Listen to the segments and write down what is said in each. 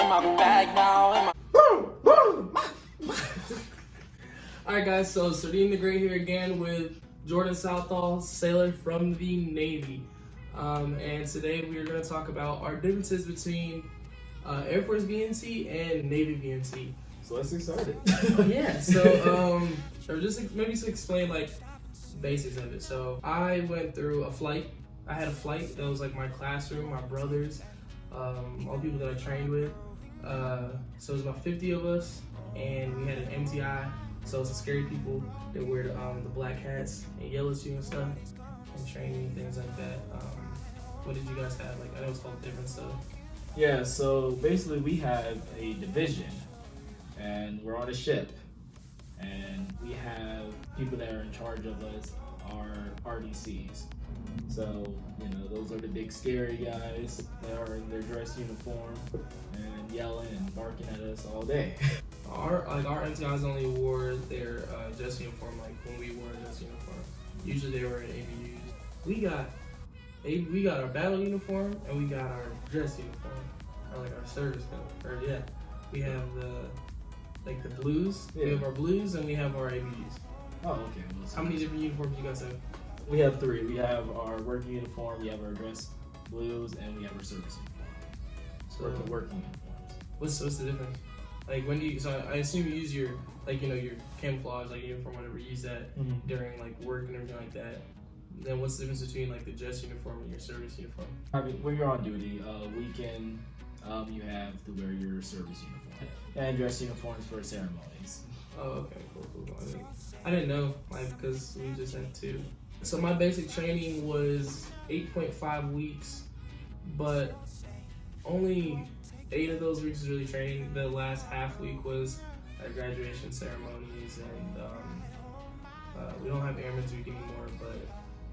in my bag now. Alright guys, so Sardine the Great here again with Jordan Southall, sailor from the Navy. And today we are going to talk about our differences between Air Force BMT and Navy BMT. So let's get started. Yeah, so just maybe to explain like basics of it. So I went through a flight. I had a flight that was like my classroom, my brothers, all people that I trained with. So it was about 50 of us, and we had an MTI. So it's the scary people that wear the black hats and yell at you and stuff, and training, things like that. What did you guys have? Like, I know it's called different stuff. Yeah, so basically we have a division, and we're on a ship, and we have people that are in charge of us, our RDCs. So, you know, those are the big scary guys that are in their dress uniform and yelling and barking at us all day. Our MTIs only wore their dress uniform like when we wore a dress uniform. Usually they were in ABUs. We got our battle uniform and we got our dress uniform, or like our service code. Or yeah, we have the blues. Yeah. We have our blues and we have our ABUs. Oh, okay. Well, how many different uniforms do you guys have? We have 3. We have our working uniform, we have our dress blues, and we have our service uniform. So working uniforms. What's the difference? Like when do you? So I assume you use your your camouflage like uniform, whatever. You use that during like work and everything like that. Then what's the difference between like the dress uniform and your service uniform? I mean, when you're on duty, weekend, you have to wear your service uniform and dress uniforms for ceremonies. Oh, okay, cool. I didn't know, like, because we just had 2. So my basic training was 8.5 weeks, but only 8 of those weeks was really training. The last half week was graduation ceremonies, and we don't have Airman's Week anymore, but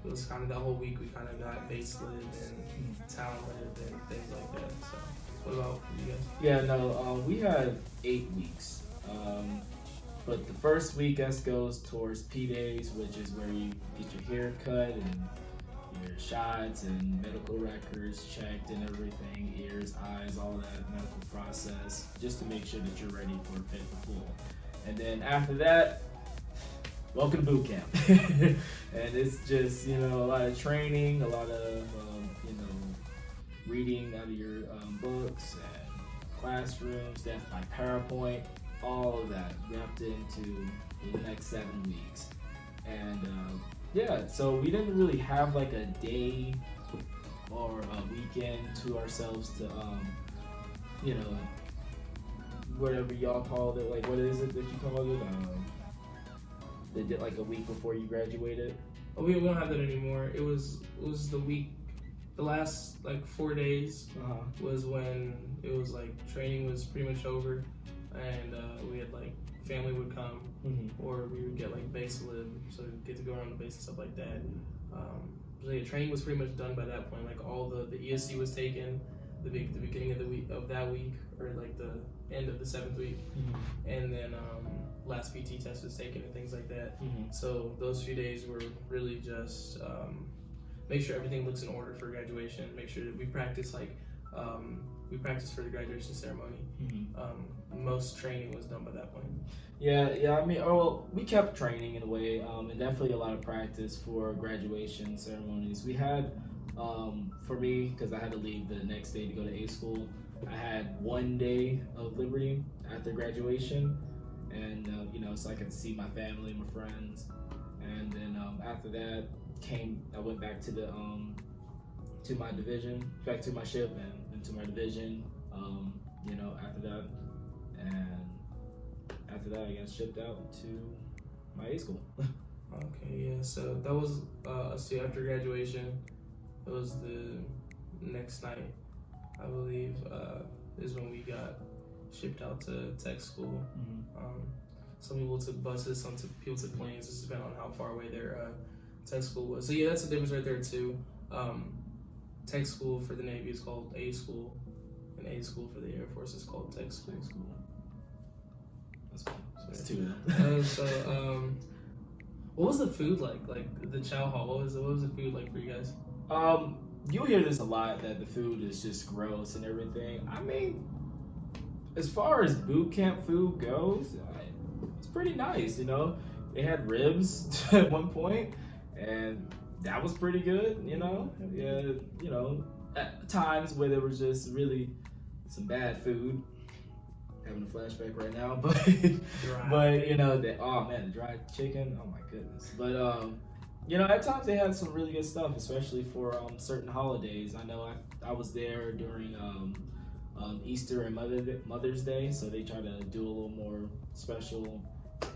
it was kind of the whole week we kind of got base live and town live and things like that. So what about you guys? Yeah, no, we have 8 weeks. But the first week goes towards P days, which is where you get your hair cut and your shots and medical records checked and everything, ears, eyes, all that medical process, just to make sure that you're ready for fit for full. And then after that, welcome to boot camp. And it's just, a lot of training, a lot of, reading out of your books and classrooms, death by PowerPoint. All of that wrapped into the next 7 weeks. And so we didn't really have like a day or a weekend to ourselves to whatever y'all called it, like what is it that you called it? They did like a week before you graduated. Oh, we don't have that anymore. It was the week, the last like 4 days was when it was like training was pretty much over. And we had like family would come, or we would get like base live, so we'd get to go around the base and stuff like that. So yeah, training was pretty much done by that point. Like all the ESC was taken, the beginning of the week of that week, or like the end of the 7th week, and then last PT test was taken and things like that. So those few days were really just make sure everything looks in order for graduation. Make sure that we practice we practiced for the graduation ceremony. Most training was done by that point. Yeah. I mean, we kept training in a way, and definitely a lot of practice for graduation ceremonies. We had, for me, because I had to leave the next day to go to A school, I had 1 day of liberty after graduation, and so I could see my family, my friends, and then after that I went back to the to my division, back to my ship, and to my division. After that, I got shipped out to my A school. Okay, yeah. So that was after graduation. It was the next night, I believe, is when we got shipped out to tech school. Some people took buses, some people took planes. Just depending on how far away their tech school was. So yeah, that's the difference right there too. Tech school for the Navy is called A school, and A school for the Air Force is called tech school. That's cool. That's 2 of them. What was the food like? Like the chow hall. What was the food like for you guys? You hear this a lot, that the food is just gross and everything. I mean, as far as boot camp food goes, it's pretty nice. You know, they had ribs at one point, and that was pretty good. You know, yeah, you know, at times where there was just really some bad food. Having a flashback right now, but you know, the dried chicken. Oh my goodness. But you know, at times they had some really good stuff, especially for certain holidays. I know I was there during Easter and Mother's Day, so they try to do a little more special,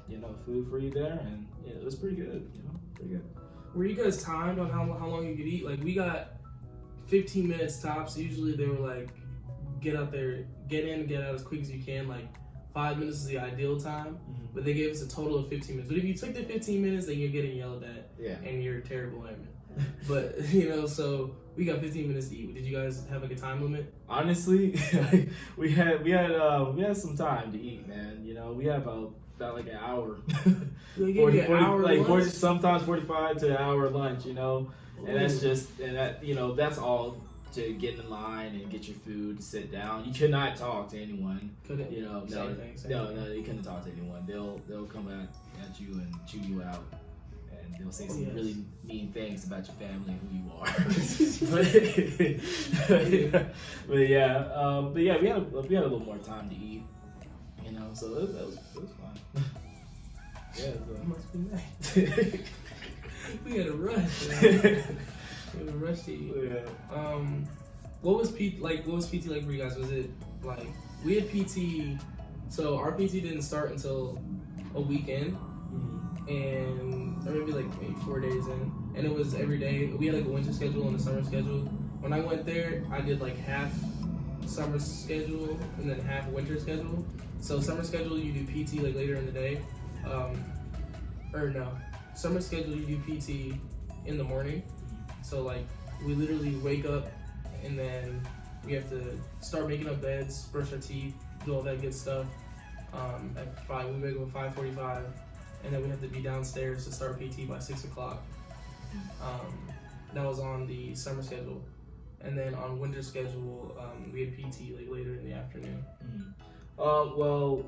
you know, food for you there, and yeah, it was pretty good. You know, pretty good. Were you guys timed on how long you could eat? Like, we got 15 minutes tops. Usually they were like, get out there, get in, get out as quick as you can. Like 5 minutes is the ideal time, but they gave us a total of 15 minutes. But if you took the 15 minutes, then you're getting yelled at, and you're terrible at it. But you know, so we got 15 minutes to eat. Did you guys have like a time limit? Honestly, we had some time to eat, man. You know, we had about like an hour. 40, sometimes 45 to an hour lunch. You know, and that's all to get in line and get your food, to sit down. You could not talk to anyone. Couldn't. You know, no, you couldn't talk to anyone. They'll come at you and chew you out, and they'll say some really mean things about your family and who you are. but yeah, we had a little more time to eat. You know, so it was fun. Yeah, so. Must be nice. We had a rush. We had a rush to eat. Yeah. What was PT like for you guys? Was it like, we had PT? So our PT didn't start until a weekend, and or maybe 4 days in, and it was every day. We had like a winter schedule and a summer schedule. When I went there, I did like half summer schedule and then half winter schedule. So summer schedule, you do PT like later in the day, summer schedule you do PT in the morning. So like, we literally wake up and then we have to start making up beds, brush our teeth, do all that good stuff. At 5, we wake up at 5:45, and then we have to be downstairs to start PT by 6 o'clock. That was on the summer schedule. And then on winter schedule, we had PT like later in the afternoon. Well,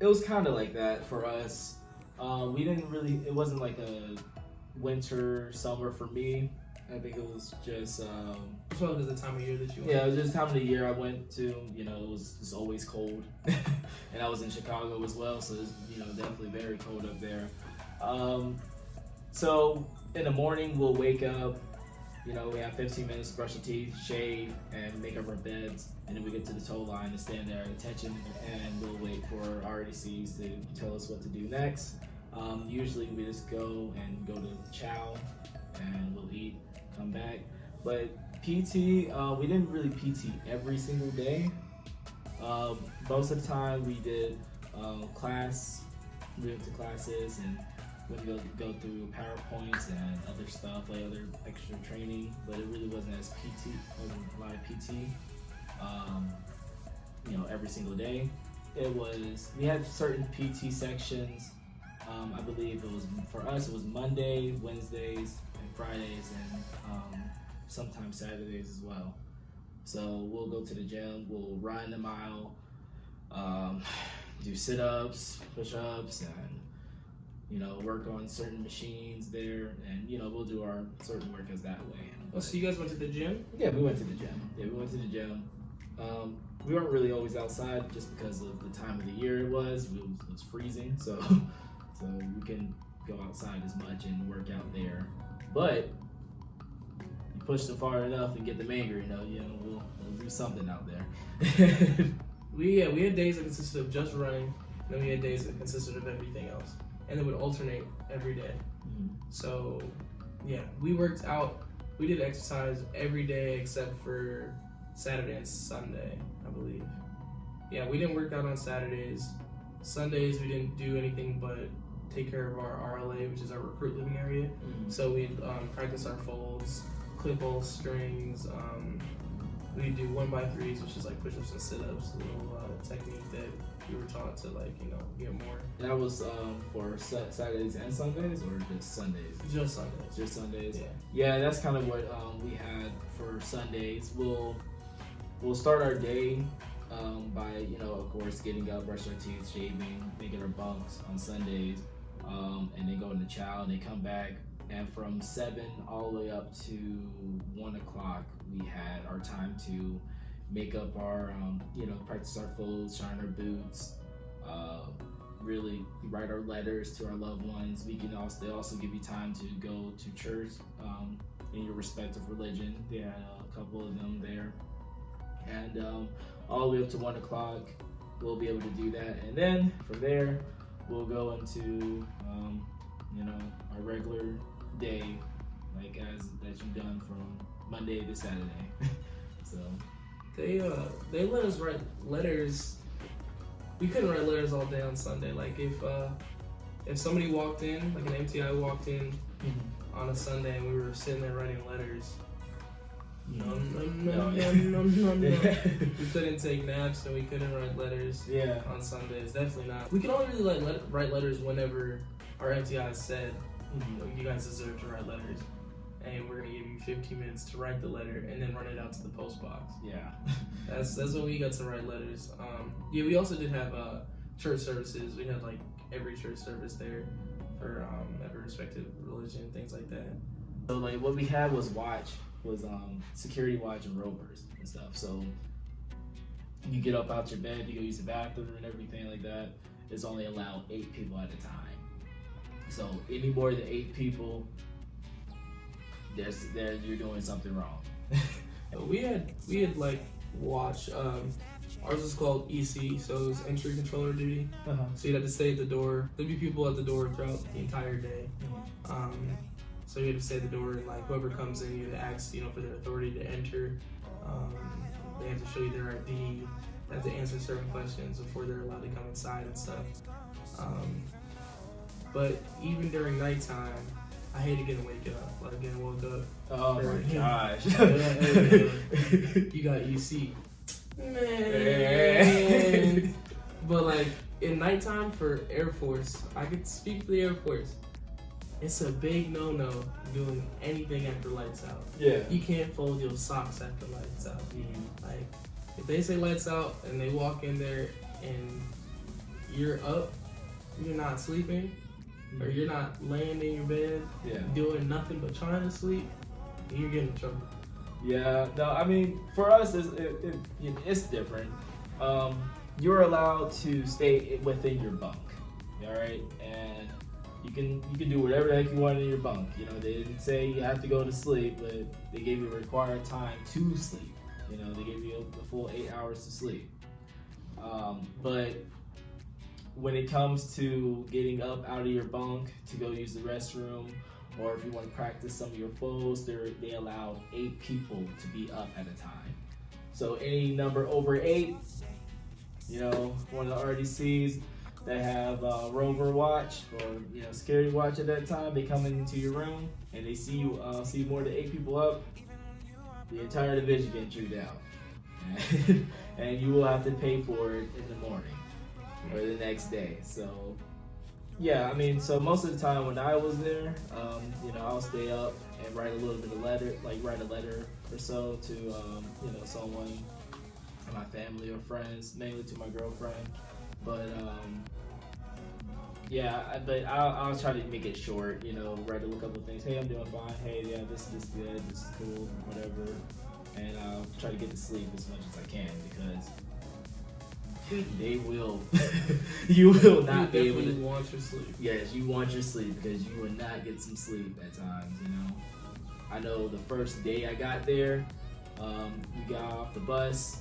it was kind of like that for us. It wasn't like a winter, summer for me. I think it was just It's probably the time of year that you went. Yeah, it was just time of the year I went to. You know, it was just always cold. And I was in Chicago as well, so it's, you know, definitely very cold up there. So in the morning we'll wake up, you know, we have 15 minutes to brush our teeth, shave, and make up our beds, and then we get to the tow line and stand there at attention, and we'll wait for our RDCs to tell us what to do next. Usually we just go to chow, and we'll eat, come back. But PT, we didn't really PT every single day. Most of the time we did class, we went to classes, and we'd go through PowerPoints and other stuff, like other extra training, but it really wasn't a lot of PT, you know, every single day. We had certain PT sections. I believe for us, it was Monday, Wednesdays, and Fridays, and sometimes Saturdays as well. So we'll go to the gym, we'll run a mile, do sit-ups, push-ups, and, you know, work on certain machines there, and, you know, we'll do our certain workouts that way. Oh, so you guys went to the gym? Yeah, we went to the gym. We weren't really always outside just because of the time of the year it was freezing, so we couldn't go outside as much and work out there. But you push them far enough and get them angry, you know, we'll do something out there. We had days that consisted of just running, and then we had days that consisted of everything else, and it would alternate every day. So yeah, we worked out. We did exercise every day except for Saturday and Sunday, I believe. Yeah, we didn't work out on Saturdays. Sundays we didn't do anything but take care of our RLA, which is our recruit living area. So we'd practice our folds, clip all strings. We do 1x3s, which is like push-ups and sit-ups, a little technique that you were taught to, like, you know, get more. And that was for Saturdays and Sundays, or just Sundays? Just Sundays. Just Sundays. Yeah. Yeah, that's kind of what we had for Sundays. We'll start our day by, of course, getting up, brushing our teeth, shaving, making our bunks on Sundays, and then going to chow, and they come back. And from 7 all the way up to 1 o'clock, we had our time to make up our, practice our flows, shine our boots, really write our letters to our loved ones. They also give you time to go to church in your respective religion. They had a couple of them there. And all the way up to 1 o'clock, we'll be able to do that. And then from there, we'll go into, our regular day, like that you've done from Monday to Saturday. So they let us write letters. We couldn't write letters all day on Sunday. Like if somebody walked in, like an MTI walked in on a Sunday, and we were sitting there writing letters. No. We couldn't take naps, and we couldn't write letters on Sundays. Definitely not. We can only really write letters whenever our MTI said, you guys deserve to write letters, and we're gonna give you 15 minutes to write the letter and then run it out to the post box. Yeah, that's when we got to write letters. We also did have church services. We had like every church service there for every respective religion, things like that. So like what we had was security watch and rovers and stuff. So you get up out your bed, you go use the bathroom and everything like that. It's only allowed 8 people at a time. So any more than 8 people, you're doing something wrong. we had like watch. Ours was called EC, so it was entry controller duty. So you'd have to stay at the door. There'd be people at the door throughout the entire day. So you had to stay at the door, and like whoever comes in, you had to ask, for their authority to enter. They have to show you their ID. They have to answer certain questions before they're allowed to come inside and stuff. But even during nighttime, I hated getting woke up. Oh my gosh. You got EC. Man. But like in nighttime for Air Force, I could speak for the Air Force. It's a big no-no doing anything after lights out. Yeah. You can't fold your socks after lights out. Like if they say lights out and they walk in there and you're up, you're not sleeping, or you're not laying in your bed doing nothing but trying to sleep, you're getting in trouble. Yeah, no, I mean, for us, it's different. You're allowed to stay within your bunk, all right? And you can do whatever the heck you want in your bunk. They didn't say you have to go to sleep, but they gave you required time to sleep. They gave you the full 8 hours to sleep. But when it comes to getting up out of your bunk to go use the restroom, or if you want to practice some of your flows, they allow 8 people to be up at a time. So any number over 8, one of the RDCs that have rover watch or security watch at that time, they come into your room and they see more than 8 people up, the entire division gets chewed out, and you will have to pay for it in the morning or the next day. So yeah, I mean, so most of the time when I was there, I'll stay up and write a little bit of letter, like write a letter or so to someone, my family or friends, mainly to my girlfriend. But but I'll try to make it short, write a couple of things. Hey, I'm doing fine. Hey, yeah, this is good. This is cool, whatever. And I'll try to get to sleep as much as I can, because they will, you will not be able to want your sleep. Yes, you want your sleep, because you will not get some sleep at times. I know the first day I got there, we got off the bus,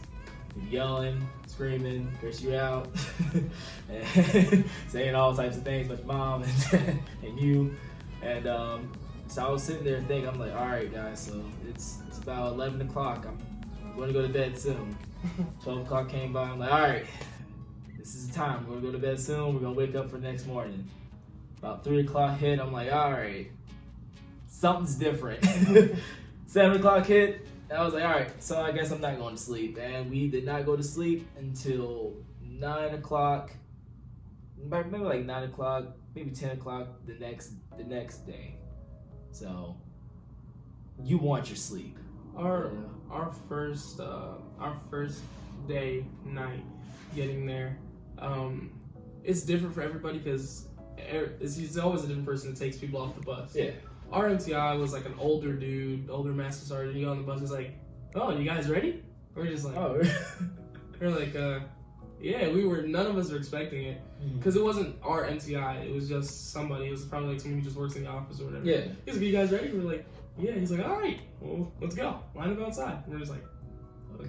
yelling, screaming, curse you out, and saying all types of things, but mom and dad and you. And so I was sitting there thinking, I'm like, all right, guys, so it's about 11 o'clock. I'm going to go to bed soon. 12 o'clock came by. I'm like, all right, this is the time. We're going to go to bed soon. We're going to wake up for the next morning. About 3 o'clock hit. I'm like, all right, something's different. 7 o'clock hit. And I was like, all right, so I guess I'm not going to sleep. And we did not go to sleep until 9 o'clock, maybe like 9 o'clock, maybe 10 o'clock the next day. So you want your sleep. Our first day, night, getting there. It's different for everybody because it's always a different person that takes people off the bus. Yeah. Our MTI was like an older dude, older master sergeant. You go on the bus, he's like, "Oh, you guys ready?" We're just like, Oh. we're like, yeah, none of us were expecting it because it wasn't our MTI. It was just somebody. It was probably like someone who just works in the office or whatever. Yeah. He's like, "You guys ready?" We're like, "Yeah." He's like, "All right, well, let's go. Line up outside." We're just like,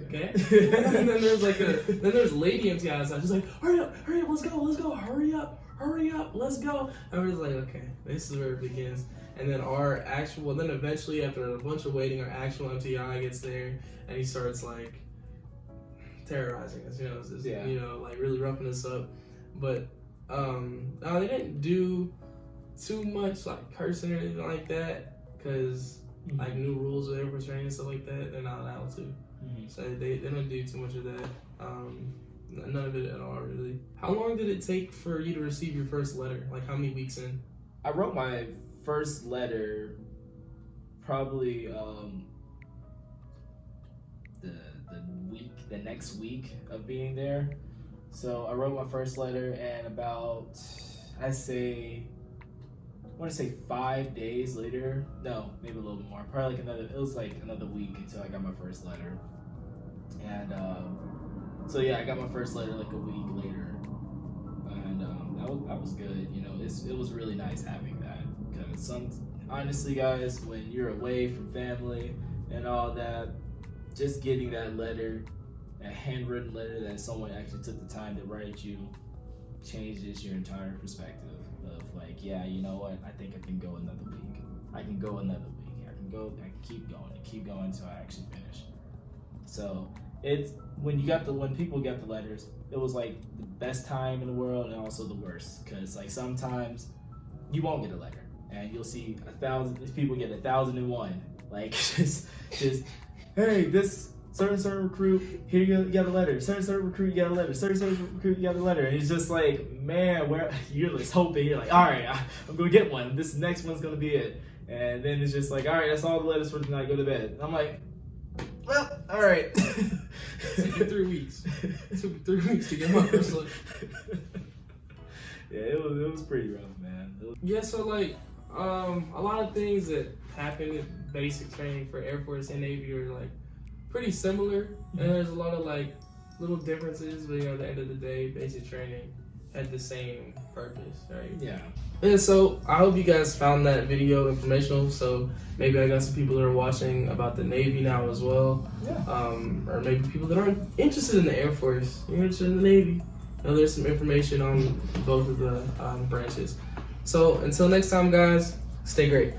okay. And then there's lady MTI outside. She's like, hurry up, let's go, hurry up, let's go. And we're just like, okay, this is where it begins. And then then eventually after a bunch of waiting, our actual MTI gets there and he starts like terrorizing us, like really roughing us up. But no, they didn't do too much like cursing or anything like that because like new rules with Air Force training and stuff like that, they're not allowed to. So they don't do too much of that. None of it at all, really. How long did it take for you to receive your first letter? Like, how many weeks in? I wrote my first letter probably the next week of being there. So I wrote my first letter, and about I want to say 5 days later. No, maybe a little bit more. Probably it was like another week until I got my first letter. And so yeah, I got my first letter like a week later, and that was good. It was really nice having that because honestly, guys, when you're away from family and all that, just getting that letter, that handwritten letter that someone actually took the time to write you, changes your entire perspective of like, yeah, you know what? I think I can go another week. I can keep going until I actually finish. So it's when people get the letters, it was like the best time in the world and also the worst, because like sometimes you won't get a letter and you'll see 1,000 people get 1,001, like just hey, this certain recruit, here you got a letter, certain recruit, you got a letter, certain recruit, you got a letter, and it's just like, man, where you're just hoping, you're like, all right, I'm gonna get one, this next one's gonna be it, and then it's just like, all right, that's all the letters for tonight, go to bed. And I'm like, well, all right. It took me 3 weeks. It took me 3 weeks to get my first letter. Yeah, it was pretty rough, man. Yeah, so like a lot of things that happen in basic training for Air Force and Navy are like pretty similar, and there's a lot of like little differences, but at the end of the day, basic training had the same purpose, right? Yeah. And so I hope you guys found that video informational. So maybe I got some people that are watching about the Navy now as well. Yeah. Or maybe people that aren't interested in the Air Force, you're interested in the Navy. There's some information on both of the branches. So until next time, guys, stay great.